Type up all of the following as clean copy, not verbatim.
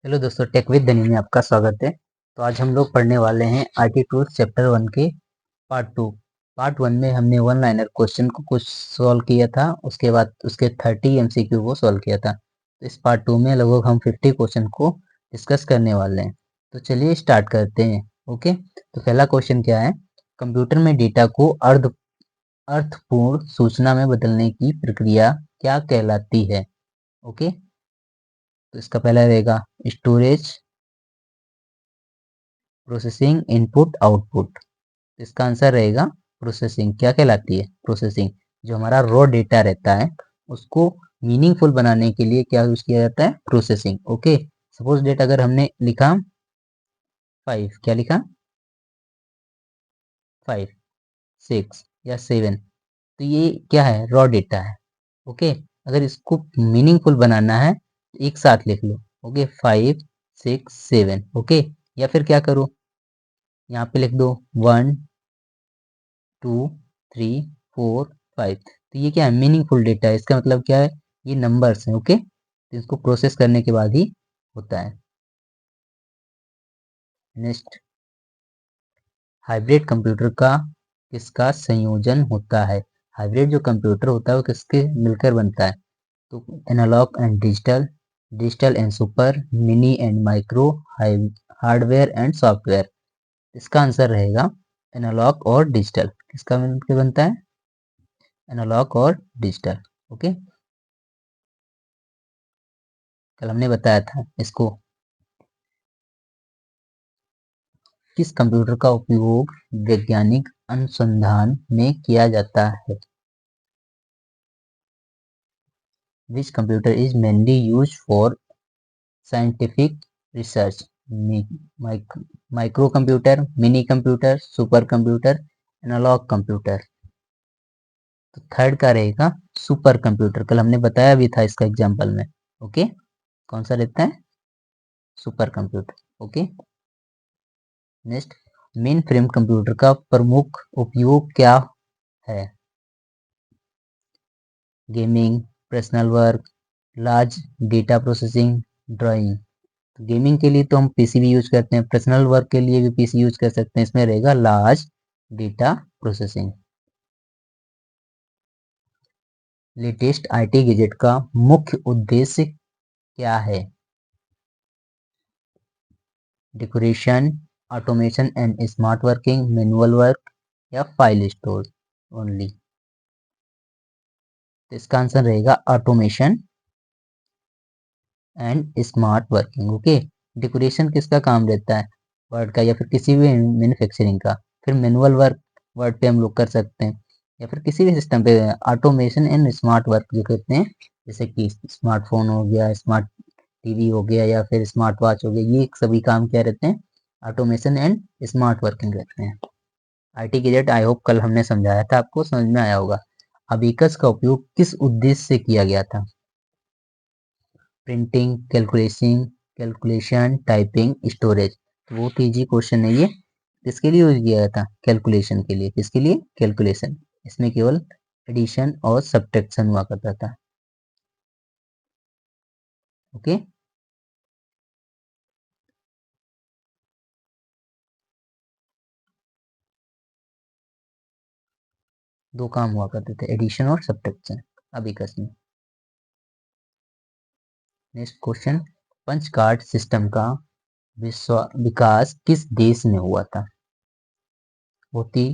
Hello दोस्तों, take with धनी में आपका स्वागत है। तो आज हम लोग पढ़ने वाले हैं आईटी टूल्स चैप्टर 1 के पार्ट 1 में हमने वन लाइनर क्वेश्चन को कुछ सॉल्व किया था। उसके बाद उसके 30 एमसीक्यू को सॉल्व किया था। तो इस पार्ट 2 में लगभग हम 50 क्वेश्चन को डिस्कस करने वाले हैं। तो चलिए स्टार्ट करते हैं। ओके, तो पहला क्वेश्चन क्या है? कंप्यूटर में डेटा को अर्थपूर्ण सूचना में बदलने की प्रक्रिया क्या कहलाती है? ओके, तो इसका पहला रहेगा स्टोरेज, प्रोसेसिंग, इनपुट, आउटपुट। इसका आंसर रहेगा प्रोसेसिंग। क्या कहलाती है? प्रोसेसिंग। जो हमारा रॉ डेटा रहता है उसको मीनिंगफुल बनाने के लिए क्या यूज किया जाता है? प्रोसेसिंग। ओके, सपोज डेट अगर हमने लिखा 5, क्या लिखा? 5, 6 या 7, तो ये क्या है? रॉ डेटा है। ओके, अगर इसको मीनिंगफुल बनाना है तो एक साथ लिख लो। ओके, 5, 6, 7। ओके, या फिर क्या करो, यहाँ पे लिख दो 1, 2, 3, 4, 5। तो ये क्या है? मीनिंगफुल डेटा है। इसका मतलब क्या है? ये नंबर्स हैं। ओके, तो इसको प्रोसेस करने के बाद ही होता है। नेक्स्ट, हाइब्रिड कंप्यूटर का किसका संयोजन होता है? हाइब्रिड जो कंप्यूटर होता है वो किसके मिलकर बनता है? तो analog and digital, digital and super, mini and micro, hardware and software. इसका आंसर रहेगा एनालॉग और डिजिटल। किसका मिलकर बनता है? एनालॉग और डिजिटल। ओके, कल हमने बताया था इसको। किस कंप्यूटर का उपयोग वैज्ञानिक अनुसंधान में किया जाता है? Which computer is mainly used for scientific research? Micro computer, mini computer, super computer, analog computer. तो थर्ड का रहेगा सुपर कंप्यूटर। कल हमने बताया भी था इसका एग्जांपल में। ओके, कौन सा रहता है? Super computer. Okay, next, main frame computer का प्रमुख उपयोग क्या है? Gaming, personal work, large data processing, drawing. तो गेमिंग के लिए तो हम पीसी भी यूज करते हैं, पर्सनल वर्क के लिए भी पीसी यूज कर सकते हैं। इसमें रहेगा large data processing. Latest IT gadget का मुख्य उद्देश्य क्या है? Decoration, automation and smart working, manual work या फाइल स्टोर ओनली। तो इसका आंसर रहेगा automation and smart working. Okay, decoration किसका काम रहता है? वर्ड का या फिर किसी भी मैन्युफैक्चरिंग का। फिर मैनुअल वर्क वर्ड पे हम लोग कर सकते हैं या फिर किसी भी सिस्टम पे। ऑटोमेशन एंड स्मार्ट वर्क जो कहते हैं, जैसे कि स्मार्टफोन हो गया, स्मार्ट टीवी हो गया या फिर स्मार्ट वॉच हो गया, ये सभी काम क्या रहते हैं? ऑटोमेशन एंड स्मार्ट वर्किंग रहते हैं। आईटी गैजेट आई होप कल हमने समझाया था, आपको समझ में आया होगा। अबेकस का उपयोग किस उद्देश्य से किया गया था? Printing, calculation, typing, storage. तो वो टीजी क्वेश्चन है ये। किसके लिए यूज किया था? कैलकुलेशन के लिए। किसके लिए? कैलकुलेशन। इसमें केवल एडिशन और सब्ट्रैक्शन हुआ करता था। ओके, दो काम हुआ करते थे, एडिशन और सब्ट्रैक्शन अबेकस में। Next question, punch card system का विकास किस देश में हुआ था? बहुत ही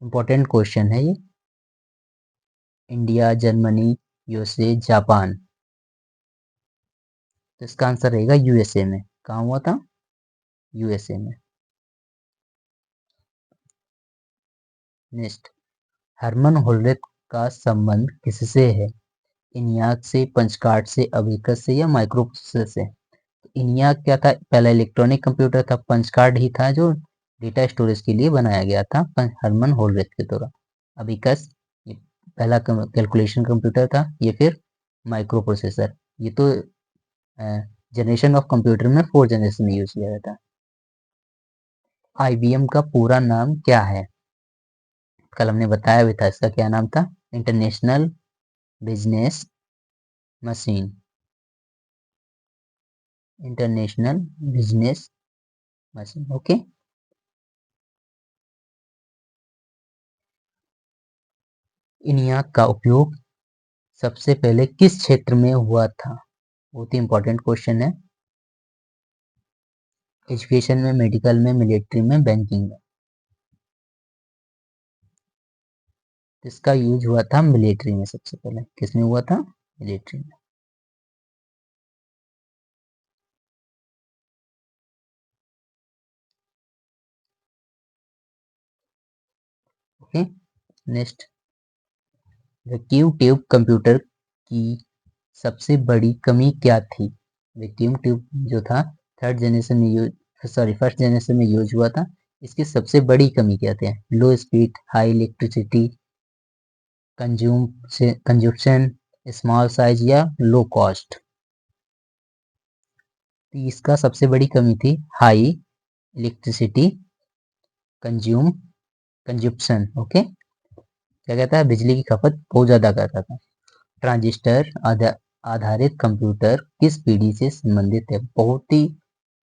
इंपॉर्टेंट क्वेश्चन है ये। India, Germany, USA, Japan. तो इसका आंसर रहेगा यूएसए में। कहाँ हुआ था? यूएसए में। नेक्स्ट, हरमन होल्डेक का संबंध किससे है? इनियाक से, पंचकार्ड से, अबेकस से या माइक्रो प्रोसेसर से? इनियाक क्या था? पहला इलेक्ट्रॉनिक कंप्यूटर था। पंचकार्ड ही था जो डेटा स्टोरेज के लिए बनाया गया था हरमन होल्डेक के द्वारा। अबेकस ये पहला कैलकुलेशन कंप्यूटर था। ये फिर माइक्रो प्रोसेसर। ये तो जनरेशन ऑफ कंप्यूटर में 4 जनरेशन में यूज किया जाता है। आईबीएम का पूरा नाम क्या है? कल हमने बताया भी था इसका क्या नाम था? International business machine. International business machine. Okay, ENIAC का उपयोग सबसे पहले किस क्षेत्र में हुआ था? बहुत ही इंपॉर्टेंट क्वेश्चन है। एजुकेशन में, मेडिकल में, मिलिट्री में, बैंकिंग में। इसका यूज हुआ था मिलिट्री में सबसे पहले। किसमें हुआ था? मिलिट्री में। Okay, next, vacuum tube computer की सबसे बड़ी कमी क्या थी? वैक्यूम ट्यूब जो था थर्ड जनरेशन में फर्स्ट जनरेशन में यूज हुआ था। इसकी सबसे बड़ी कमी क्या थी? लो speed, high electricity, consumption, small size या लो कॉस्ट। तो इसका सबसे बड़ी कमी थी हाई इलेक्ट्रिसिटी, कंजम्पशन। ओके, क्या कहता है? बिजली की खपत बहुत ज्यादा करता था। ट्रांजिस्टर आधारित कंप्यूटर किस पीढ़ी से संबंधित है? बहुत ही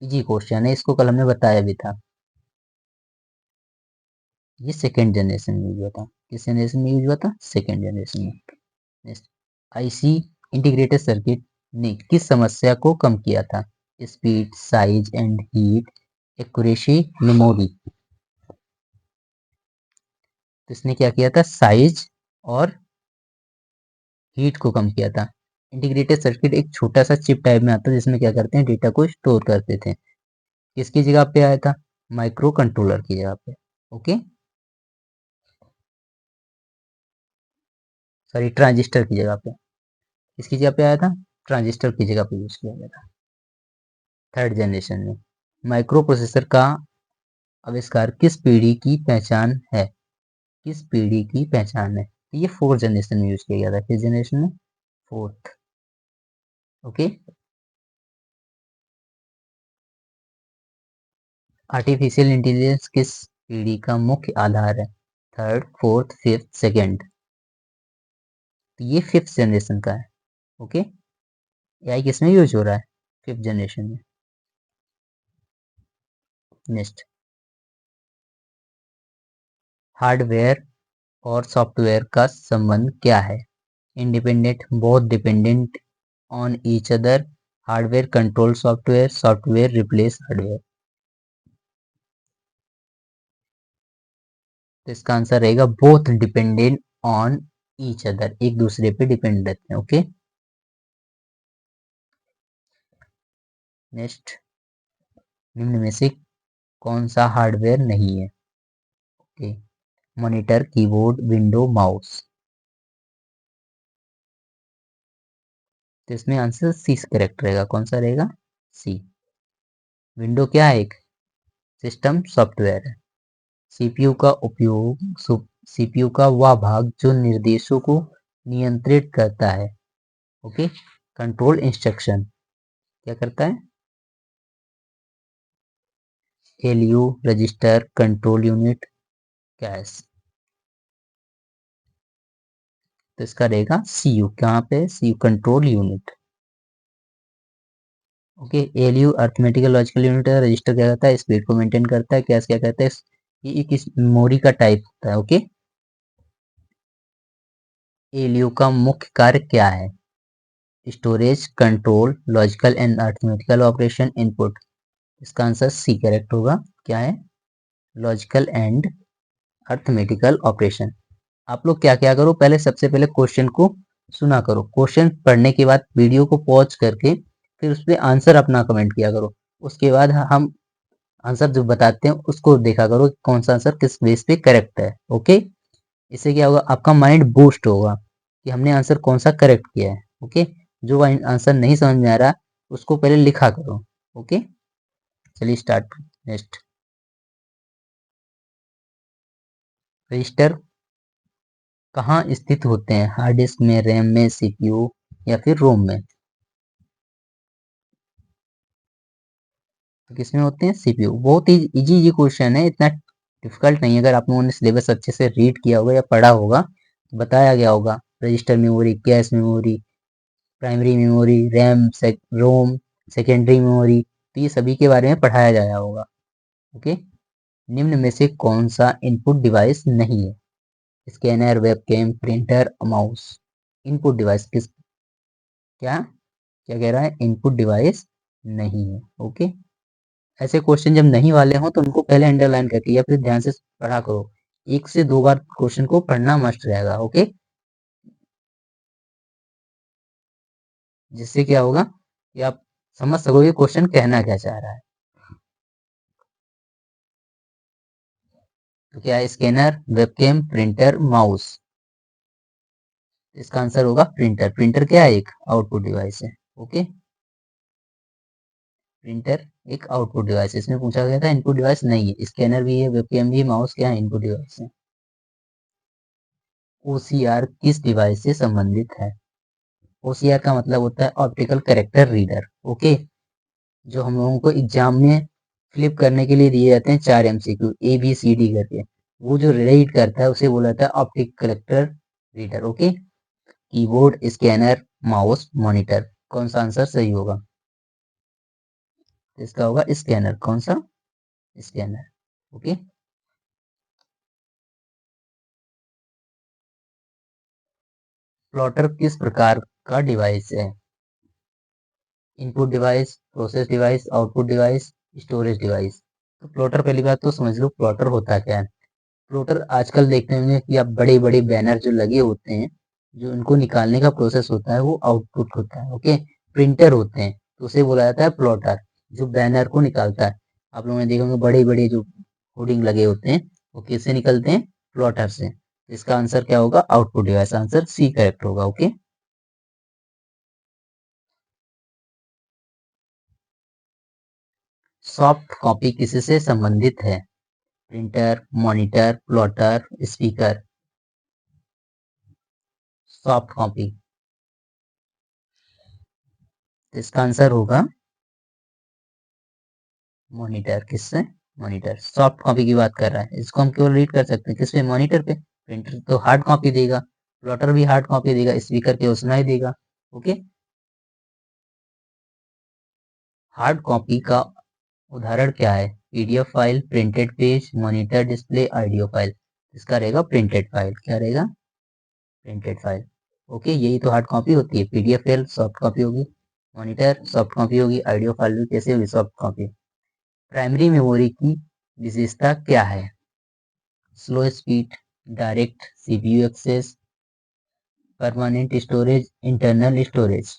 इजी क्वेश्चन है, इसको कल हमने बताया भी था। ये सेकेंड जनरेशन में यूज हुआ था। किस जनरेशन में यूज हुआ था? सेकेंड जनरेशन में। नेक्स्ट, आईसी इंटीग्रेटेड सर्किट ने किस समस्या को कम किया था? Speed, size and heat, accuracy, memory. तो इसने क्या किया था? साइज और हीट को कम किया था। इंटीग्रेटेड सर्किट एक छोटा सा चिप टाइप में आता है जिसमें क्या करते हैं? डेटा को स्टोर करते थे। किसकी जगह पे आया था? माइक्रो कंट्रोलर की जगह पे। ओके, सॉरी, ट्रांजिस्टर की जगह पे। किसकी जगह पे आया था? ट्रांजिस्टर की जगह पे यूज किया गया था थर्ड जनरेशन में। माइक्रो प्रोसेसर का आविष्कार किस पीढ़ी की पहचान है? किस पीढ़ी की पहचान है? ये फोर्थ जनरेशन में यूज किया गया था। किस जनरेशन में? फोर्थ। ओके, आर्टिफिशियल इंटेलिजेंस किस पीढ़ी का मुख्य आधार है? Third, fourth, fifth, second. ये फिफ्थ जनरेशन का है। ओके, एआई किसमें यूज हो रहा है? फिफ्थ जनरेशन में। नेक्स्ट, हार्डवेयर और सॉफ्टवेयर का संबंध क्या है? Independent, both dependent on each other, hardware control software, software replace hardware. तो इसका आंसर रहेगा both dependent on each other, एक दूसरे पे डिपेंड रहते हैं। ओके, नेक्स्ट, निम्न में से कौन सा हार्डवेयर नहीं है? Okay, monitor, keyboard, window, mouse. तो इसमें आंसर सी करेक्ट रहेगा। कौन सा रहेगा? सी। विंडो क्या है? एक सिस्टम सॉफ्टवेयर है। सीपीयू का उपयोग, सीपीयू का वह भाग जो निर्देशों को नियंत्रित करता है। ओके, कंट्रोल इंस्ट्रक्शन क्या करता है? ALU, register, control unit, cache. तो इसका रहेगा सीयू। कहाँ पे? CU, control unit. Okay, ALU arithmetical logical unit है। रजिस्टर क्या करता है? स्पीड को मेंटेन करता है। कैश क्या करता है? ये किस मेमोरी का टाइप होता है। ओके, एलयू का मुख्य कार्य क्या है? Storage, control, logical and arithmetical operation, input. इसका आंसर सी करेक्ट होगा। क्या है? Logical and arithmetical operation. आप लोग क्या क्या करो, पहले सबसे पहले क्वेश्चन को सुना करो। क्वेश्चन पढ़ने के बाद वीडियो को पॉज करके फिर उस पर आंसर अपना कमेंट किया करो। उसके बाद हम आंसर जो बताते हैं उसको देखा करो कौन सा आंसर किस बेस पे करेक्ट है। ओके, इससे क्या होगा? आपका माइंड बूस्ट होगा कि हमने आंसर कौन सा करेक्ट किया है। ओके, जो आंसर नहीं समझ में आ रहा उसको पहले लिखा करो। ओके, चलिए स्टार्ट। नेक्स्ट, रजिस्टर कहाँ स्थित होते हैं? हार्ड डिस्क में, रैम में, सीपीयू या फिर रोम में? तो किसमें होते हैं? सीपीयू। बहुत ही इजी इजी क्वेश्चन है, इतना डिफिकल्ट नहीं है। अगर आप लोगों ने सिलेबस अच्छे से रीड किया होगा या पढ़ा होगा तो बताया गया होगा। Register memory, cache memory, primary memory, RAM, ROM, secondary memory, तो ये सभी के बारे में पढ़ाया जाया होगा। ओके, निम्न में से कौन सा इनपुट डिवाइस नहीं है? Scanner, webcam, printer, mouse. Input device किस, क्या क्या कह रहा है? इनपुट डिवाइस नहीं है। ओके, ऐसे क्वेश्चन जब नहीं वाले हो तो उनको पहले अंडरलाइन करके या फिर ध्यान से पढ़ा करो। 1 से 2 बार क्वेश्चन को पढ़ना मस्ट रहेगा। ओके, जिससे क्या होगा कि आप समझ सकोगे क्वेश्चन कहना क्या चाह रहा है। तो क्या है? Scanner, webcam, printer, mouse. इसका आंसर होगा प्रिंटर। प्रिंटर क्या है? एक आउटपुट डिवाइस है। ओके, प्रिंटर एक आउटपुट डिवाइस है। इसमें पूछा गया था इनपुट डिवाइस नहीं है। स्कैनर भी है, वेबकैम भी है, माउस क्या है? इनपुट डिवाइस है। ओसीआर किस डिवाइस से संबंधित है? ओसीआर का मतलब होता है ऑप्टिकल कैरेक्टर रीडर। ओके, जो हम लोगों को एग्जाम में फ्लिप करने के लिए दिए जाते हैं 4 एमसीक्यू ABCD करके, वो जो रीड करता है उसे बोला जाता है optic character reader. Okay, keyboard, scanner, mouse, monitor. कौन सा आंसर सही होगा? इसका होगा स्कैनर। कौन सा? स्कैनर। ओके, प्लॉटर किस प्रकार का डिवाइस है? Input device, process device, output device, storage device. तो प्लॉटर, पहली बात तो समझ लो प्लॉटर होता क्या है। प्लॉटर आजकल देखते होंगे कि आप बड़े बड़े बैनर जो लगे होते हैं, जो इनको निकालने का प्रोसेस होता है वो आउटपुट होता है। ओके, प्रिंटर होते हैं तो उसे बोला जाता है प्लॉटर, जो बैनर को निकालता है। आप लोगों ने देखा होंगे बड़े बड़े जो होर्डिंग लगे होते हैं वो किससे निकलते हैं? प्लॉटर से। इसका आंसर क्या होगा? Output device. Answer C correct होगा। ओके, सॉफ्ट कॉपी किससे संबंधित है? Printer, monitor, plotter, speaker. Soft copy, इसका आंसर होगा मॉनिटर। किससे? मॉनिटर। सॉफ्ट कॉपी की बात कर रहा है, इसको हम केवल रीड कर सकते हैं किस पे? मॉनिटर पे। प्रिंटर तो हार्ड कॉपी देगा, प्लॉटर भी हार्ड कॉपी देगा, स्पीकर केवल सुनाई देगा। ओके, हार्ड कॉपी का उदाहरण क्या है? PDF file, printed page, monitor display, audio file. इसका रहेगा प्रिंटेड फाइल। क्या रहेगा? Printed file. ओके, यही तो हार्ड कॉपी होती है। पीडीएफ फाइल सॉफ्ट कॉपी होगी, मॉनिटर सॉफ्ट कॉपी होगी, ऑडियो फाइल भी कैसे होगी? Soft copy. प्राइमरी मेमोरी की विशेषता क्या है? Slow speed, direct CPU access, permanent storage, internal storage.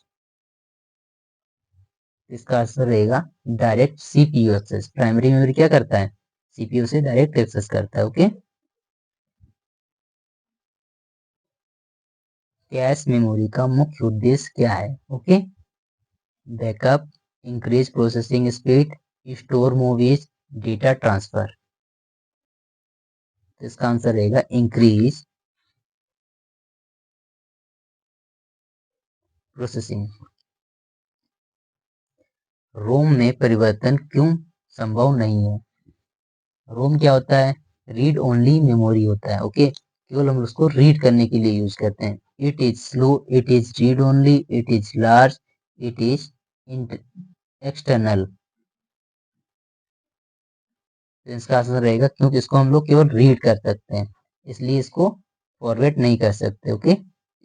इसका आंसर रहेगा direct CPU access. Primary memory क्या करता है? सीपीयू से डायरेक्ट एक्सेस करता है। ओके, कैश मेमोरी का मुख्य उद्देश्य क्या है? Okay, backup, increase processing speed, store movies, data transfer. तो इसका आंसर रहेगा इंक्रीज प्रोसेसिंग। रोम में परिवर्तन क्यों संभव नहीं है? रोम क्या होता है? रीड ओनली मेमोरी होता है। ओके, केवल हम उसको रीड करने के लिए यूज करते हैं। It is slow, it is read only, it is large, it is external. तो इसका आंसर रहेगा क्योंकि इसको हम लोग केवल रीड कर सकते हैं, इसलिए इसको फॉरवर्ड नहीं कर सकते। Okay,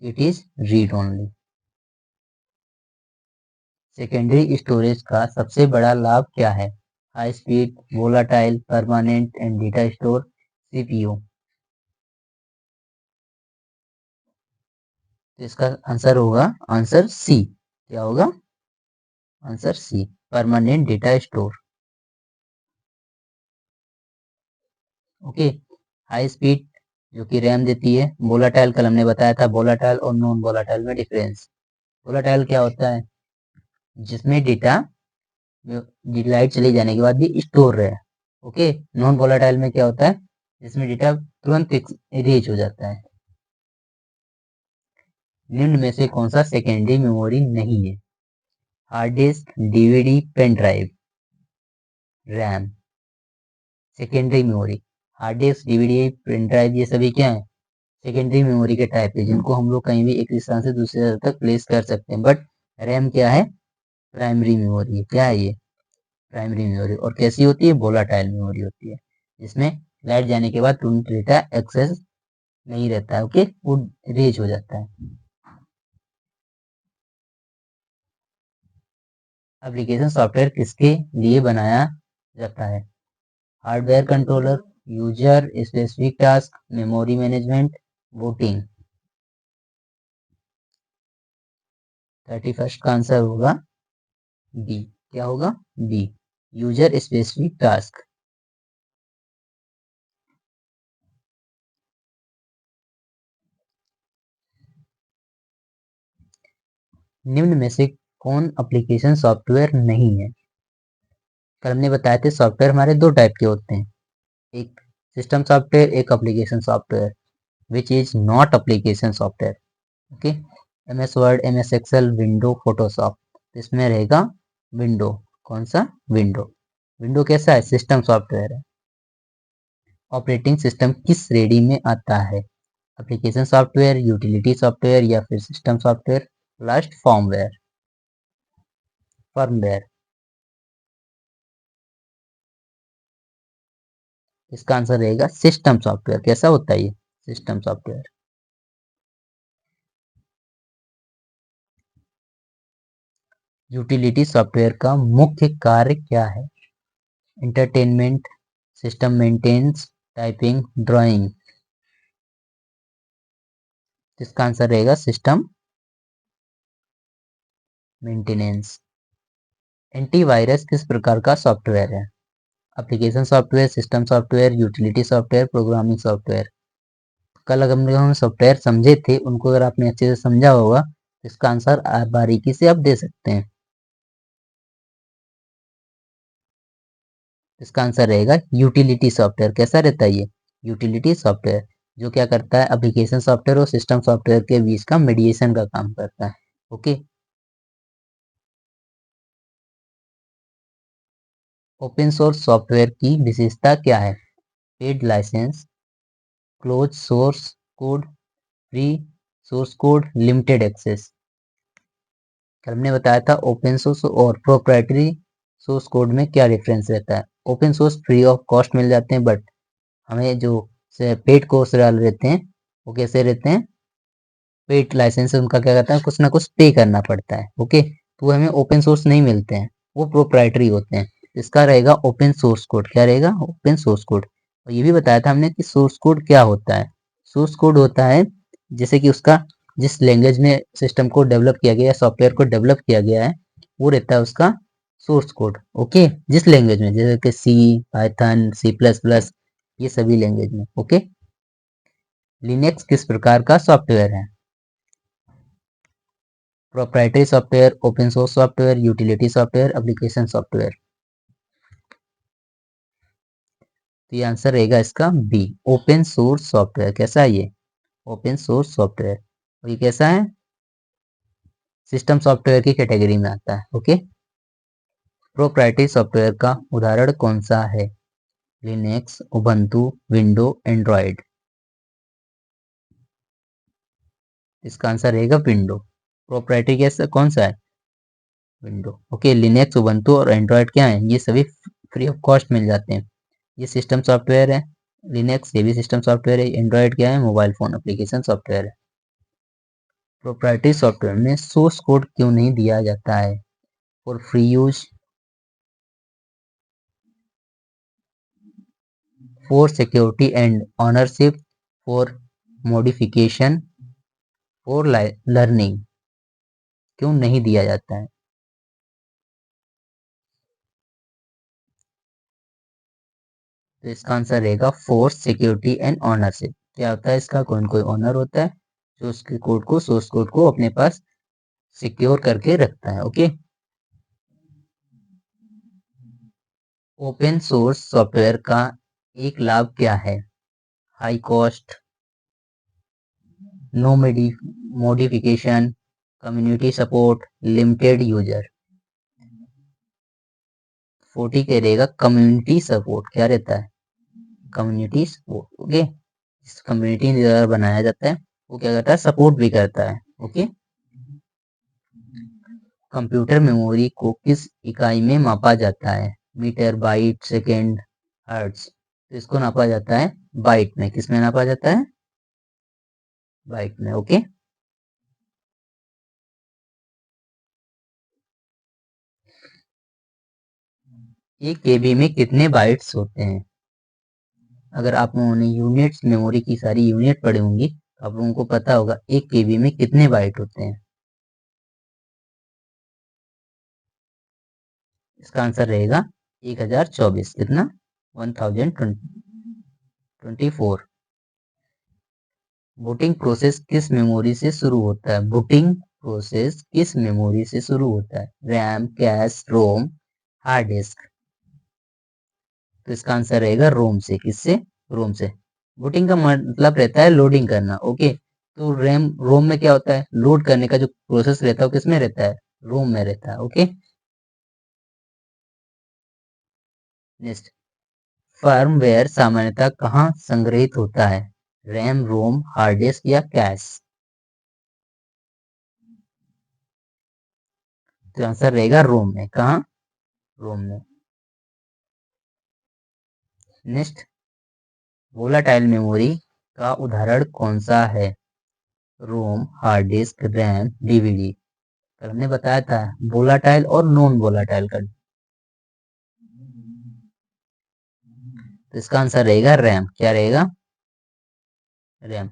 it is read only. Secondary storage का सबसे बड़ा लाभ क्या है? High speed, volatile, permanent and data store, CPU. तो इसका आंसर होगा आंसर सी। क्या होगा? Answer C, permanent data store. Okay, high speed जो कि रैम देती है। वोलाटाइल कल हमने बताया था, वोलाटाइल और नॉन वोलाटाइल में डिफरेंस। वोलाटाइल क्या होता है? जिसमें डेटा लाइट चले जाने के बाद भी स्टोर रहे। ओके, नॉन वोलाटाइल में क्या होता है? जिसमें डेटा तुरंत इरेज हो जाता है। निम्न में से कौन सा सेकेंडरी मेमोरी नहीं है? Hard disk, DVD, pen drive, RAM. Secondary memory, hard disk, DVD, pen drive, ये सभी क्या है? सेकेंडरी मेमोरी के टाइप है, जिनको हम लोग कहीं भी एक स्थान से दूसरे तक प्लेस कर सकते हैं। बट रैम क्या है? Primary memory. क्या है ये? Primary memory. और कैसी होती है? वोलाटाइल मेमोरी होती है, जिसमें लाइट जाने के बाद तुरंत डेटा एक्सेस नहीं रहता है। ओके, वो रेज हो जाता है। एप्लीकेशन सॉफ्टवेयर किसके लिए बनाया जाता है? Hardware controller, user specific task, memory management, voting. 31st का आंसर होगा बी। क्या होगा? B, user specific task. निम्न में से कौन एप्लीकेशन सॉफ्टवेयर नहीं है? कल हमने बताए थे सॉफ्टवेयर हमारे दो टाइप के होते हैं, एक सिस्टम सॉफ्टवेयर, एक application software. Which is not application software? Okay, MS Word, MS Excel, window, Photoshop. इसमें रहेगा विंडो। कौन सा? विंडो। विंडो कैसा है? सिस्टम सॉफ्टवेयर है। ऑपरेटिंग सिस्टम किस श्रेणी में आता है? एप्लीकेशन सॉफ्टवेयर, यूटिलिटी सॉफ्टवेयर, या फिर system software, last firmware. Firmware. इसका आंसर रहेगा सिस्टम सॉफ्टवेयर। कैसा होता है ये? System software. यूटिलिटी सॉफ्टवेयर का मुख्य कार्य क्या है? Entertainment, system maintenance, typing, drawing. इसका आंसर रहेगा सिस्टम मेंटेनेंस। एंटीवायरस किस प्रकार का सॉफ्टवेयर है? Application software, system software, utility software, programming software. कल अगर हम सॉफ्टवेयर समझे थे, उनको अगर आपने अच्छे से समझा होगा तो इसका आंसर आप बारीकी से आप दे सकते हैं। इसका आंसर रहेगा यूटिलिटी सॉफ्टवेयर। कैसा रहता है ये? यूटिलिटी सॉफ्टवेयर, जो क्या करता है, एप्लीकेशन सॉफ्टवेयर और सिस्टम सॉफ्टवेयर के बीच का मीडिएशन का काम करता है। ओके। ओपन सोर्स सॉफ्टवेयर की विशेषता क्या है? Paid license, close source code, free source code, limited access. हमने बताया था ओपन सोर्स और प्रोप्राइटरी सोर्स कोड में क्या डिफरेंस रहता है। Open source free of cost मिल जाते हैं, बट हमें जो पेड कोर्स डाल रहते हैं वो कैसे रहते हैं? पेड लाइसेंस से उनका क्या कहता है, कुछ ना कुछ पे करना पड़ता है। ओके, तो वो हमें ओपन सोर्स नहीं मिलते हैं, वो प्रोप्राइटरी होते हैं। इसका रहेगा ओपन सोर्स कोड। क्या रहेगा? Open source code. और ये भी बताया था हमने कि सोर्स कोड क्या होता है। सोर्स कोड होता है जैसे कि उसका जिस लैंग्वेज में सिस्टम को डेवलप किया गया है, सॉफ्टवेयर को डेवलप किया गया है, वो रहता है उसका सोर्स कोड। ओके, जिस लैंग्वेज में, जैसे कि सी, पाइथन, C++, ये सभी लैंग्वेज में। ओके। लिनक्स किस प्रकार का सॉफ्टवेयर है? Proprietary software, open source software, utility software, application software. तो ये आंसर रहेगा इसका बी, ओपन सोर्स सॉफ्टवेयर। कैसा है ये? Open source software. और ये कैसा है? सिस्टम सॉफ्टवेयर की कैटेगरी में आता है। ओके। प्रोप्राइटरी सॉफ्टवेयर का उदाहरण कौन सा है? Linux, Ubuntu, window, Android. इसका आंसर रहेगा विंडो। प्रोप्राइटरी कैसा कौन सा है? विंडो। ओके, लिनक्स, उबंटू और एंड्रॉयड क्या है? ये सभी फ्री ऑफ कॉस्ट मिल जाते हैं। ये सिस्टम सॉफ्टवेयर है। लिनक्स ये भी सिस्टम सॉफ्टवेयर है। एंड्रॉयड क्या है? मोबाइल फोन एप्लीकेशन सॉफ्टवेयर है। प्रोप्राइटरी सॉफ्टवेयर में सोर्स कोड क्यों नहीं दिया जाता है? For free use, for security and ownership, for modification, for learning. क्यों नहीं दिया जाता है? तो इसका आंसर रहेगा फॉर सिक्योरिटी एंड ऑनरशिप। क्या होता है इसका? कोई कोई ऑनर होता है जो उसके कोड को, सोर्स कोड को अपने पास सिक्योर करके रखता है। ओके। ओपन सोर्स सॉफ्टवेयर का एक लाभ क्या है? High cost, no modification, community support, limited user. 40 के रहेगा कम्युनिटी सपोर्ट। क्या रहता है? Community support. ओके, इस कम्युनिटी द्वारा बनाया जाता है, वो क्या करता है? सपोर्ट भी करता है। ओके। कंप्यूटर मेमोरी को किस इकाई में मापा जाता है? Metre, byte, second, hertz. तो इसको नापा जाता है बाइट में। किस में नापा जाता है? बाइट में। ओके। एक केबी में कितने बाइट्स होते हैं? अगर आप लोगों ने यूनिट्स, मेमोरी की सारी यूनिट पढ़ी होंगी तो आप लोगों को पता होगा एक केबी में कितने बाइट होते हैं। इसका आंसर रहेगा 1024। कितना? 1024। बूटिंग प्रोसेस किस मेमोरी से शुरू होता है? बूटिंग प्रोसेस किस मेमोरी से शुरू होता है? रैम, कैश, रोम, हार्ड डिस्क। तो इसका आंसर रहेगा रोम से। किससे? रोम से। बूटिंग का मतलब रहता है लोडिंग करना। ओके। तो रोम में क्या होता है? लोड करने का जो प्रोसेस रहता है वो किसमें रहता है? रोम में रहता है। ओके। नेक्स्ट, फर्मवेयर सामान्यतः कहाँ संग्रहित होता है? रैम, रोम, हार्ड डिस्क या कैश? तो आंसर रहेगा रोम में। कहाँ? रोम में। नेक्स्ट, वोलाटाइल मेमोरी का उदाहरण कौन सा है? रोम, हार्ड डिस्क, रैम, डीवीडी। तो हमने बताया था वोलाटाइल और नॉन वोलाटाइल का। तो इसका आंसर रहेगा रैम। क्या रहेगा? रैम।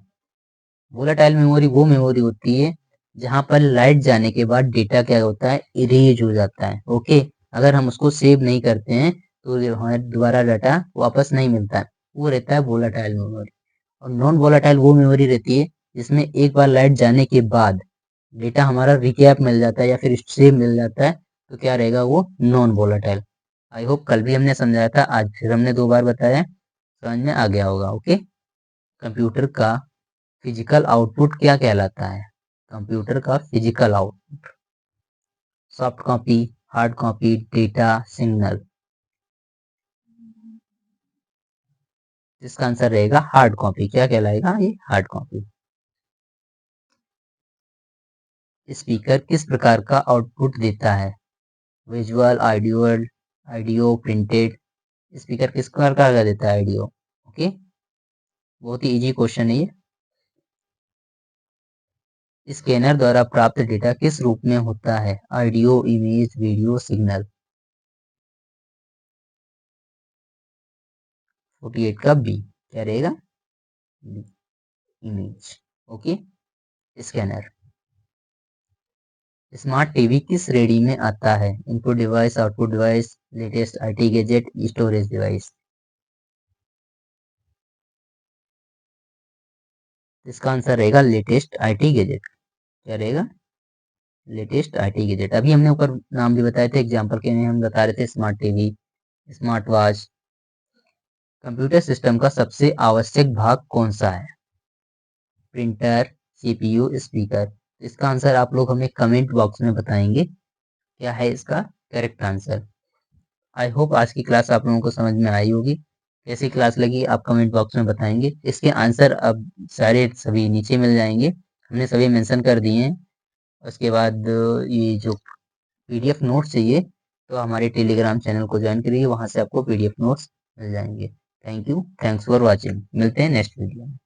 वोलाटाइल मेमोरी वो मेमोरी होती है जहां पर लाइट जाने के बाद डेटा क्या होता है? इरेज हो जाता है। ओके। अगर हम उसको सेव नहीं करते हैं तो हमें दोबारा डाटा वापस नहीं मिलता है। वो रहता है वोलाटाइल मेमोरी। और नॉन वोलाटाइल वो मेमोरी रहती है जिसमें एक बार लाइट जाने के बाद डेटा हमारा रिकैप मिल जाता है या फिर सेव मिल जाता है। तो क्या रहेगा? वो नॉन वोलाटाइल। आई होप कल भी हमने समझाया था, आज फिर हमने 2 बार बताया, समझ में आ गया होगा। ओके। कंप्यूटर का फिजिकल आउटपुट क्या कहलाता है? कंप्यूटर का physical output. Soft copy, hard copy, data, signal. इसका आंसर रहेगा हार्ड कॉपी। क्या कहलाएगा? ये हार्ड कॉपी। स्पीकर किस प्रकार का आउटपुट देता है? Visual, audio, printed. स्पीकर किस प्रकार का देता है? ऑडियो। ओके। बहुत ही इजी क्वेश्चन है ये। स्कैनर द्वारा प्राप्त डेटा किस रूप में होता है? Audio, image, video, signal. 48 का बी। क्या रहेगा? Image. Okay. Scanner. Smart TV किस श्रेणी में आता है? Input device, output device, latest IT gadget, storage device. इसका आंसर रहेगा लेटेस्ट आईटी गैजेट। क्या रहेगा? Latest IT gadget. अभी हमने ऊपर नाम भी बताए थे, एग्जांपल के लिए हम बता रहे थे smart TV, smart watch. Computer system का सबसे आवश्यक भाग कौन सा है? Printer, CPU, speaker. इसका आंसर आप लोग हमें कमेंट बॉक्स में बताएंगे क्या है इसका करेक्ट आंसर। आई होप आज की क्लास आप लोगों को समझ में आई होगी। कैसी क्लास लगी आप कमेंट बॉक्स में बताएंगे। इसके आंसर अब सारे सभी नीचे मिल जाएंगे, हमने सभी मेंशन कर दिए हैं। उसके बाद ये जो पीडीएफ नोट्स चाहिए तो हमारे टेलीग्राम चैनल को ज्वाइन करिए, वहां से आपको पीडीएफ नोट्स मिल जाएंगे। Thank you, thanks for watching. मिलते हैं नेक्स्ट वीडियो में।